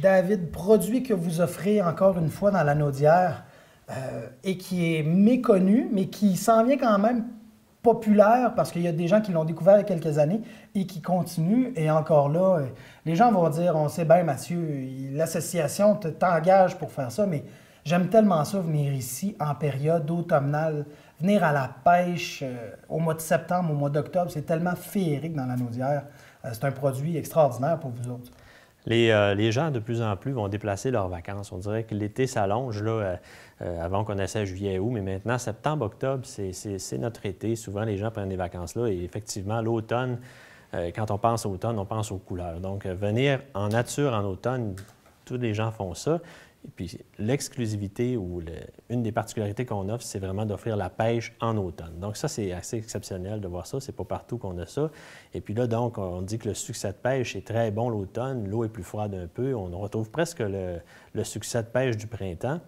David, produit que vous offrez encore une fois dans la Naudière et qui est méconnu, mais qui s'en vient quand même populaire parce qu'il y a des gens qui l'ont découvert il y a quelques années et qui continuent. Et encore là, les gens vont dire, on sait bien, Mathieu, l'association t'engage pour faire ça, mais j'aime tellement ça, venir ici en période automnale, venir à la pêche au mois de septembre, au mois d'octobre, c'est tellement féerique dans la Naudière. C'est un produit extraordinaire pour vous autres. Les gens, de plus en plus, vont déplacer leurs vacances. On dirait que l'été s'allonge, là, avant qu'on essaie juillet-août, mais maintenant, septembre-octobre, c'est notre été. Souvent, les gens prennent des vacances là. Et effectivement, l'automne, quand on pense à l'automne, on pense aux couleurs. Donc, venir en nature en automne, tous les gens font ça. Et puis, l'exclusivité ou une des particularités qu'on offre, c'est vraiment d'offrir la pêche en automne. Donc, ça, c'est assez exceptionnel de voir ça. C'est pas partout qu'on a ça. Et puis là, donc, on dit que le succès de pêche est très bon l'automne. L'eau est plus froide un peu. On retrouve presque le succès de pêche du printemps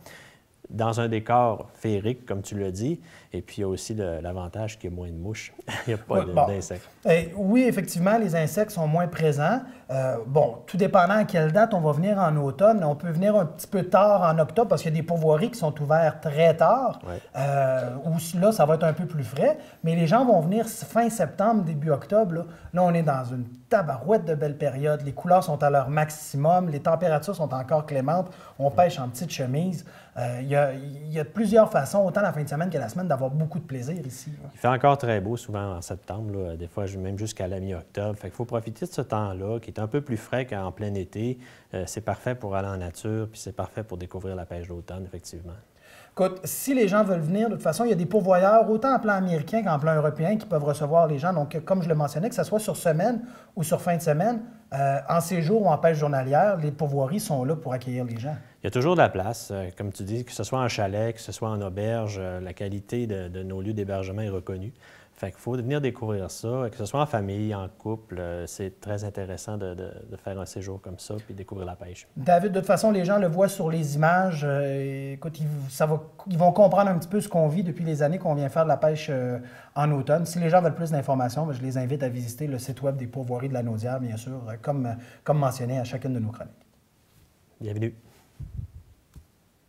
dans un décor féerique, comme tu l'as dit. Et puis, il y a aussi l'avantage qu'il y a moins de mouches. Il n'y a pas d'insectes. Oui, effectivement, les insectes sont moins présents. Bon, tout dépendant à quelle date on va venir en automne. On peut venir un petit peu tard en octobre parce qu'il y a des pourvoiries qui sont ouvertes très tard. Ouais. Où là, ça va être un peu plus frais. Mais les gens vont venir fin septembre, début octobre. Là, on est dans une tabarouette de belles périodes. Les couleurs sont à leur maximum. Les températures sont encore clémentes. On pêche en petite chemise. Il y a plusieurs façons, autant la fin de semaine que la semaine, d'avoir beaucoup de plaisir ici. Il fait encore très beau, souvent en septembre, là, des fois même jusqu'à la mi-octobre. Fait qu'il faut profiter de ce temps-là, qui est un peu plus frais qu'en plein été. C'est parfait pour aller en nature, puis c'est parfait pour découvrir la pêche d'automne, effectivement. Écoute, si les gens veulent venir, de toute façon, il y a des pourvoyeurs, autant en plan américain qu'en plan européen, qui peuvent recevoir les gens. Donc, comme je le mentionnais, que ce soit sur semaine ou sur fin de semaine, en séjour ou en pêche journalière, les pourvoiries sont là pour accueillir les gens. Il y a toujours de la place, comme tu dis, que ce soit en chalet, que ce soit en auberge, la qualité de nos lieux d'hébergement est reconnue. Fait qu'il faut venir découvrir ça, que ce soit en famille, en couple, c'est très intéressant de faire un séjour comme ça puis découvrir la pêche. David, de toute façon, les gens le voient sur les images. Écoute, ils vont comprendre un petit peu ce qu'on vit depuis les années qu'on vient faire de la pêche en automne. Si les gens veulent plus d'informations, je les invite à visiter le site web des pourvoiries de la Naudière, bien sûr, comme mentionné à chacune de nos chroniques. Bienvenue.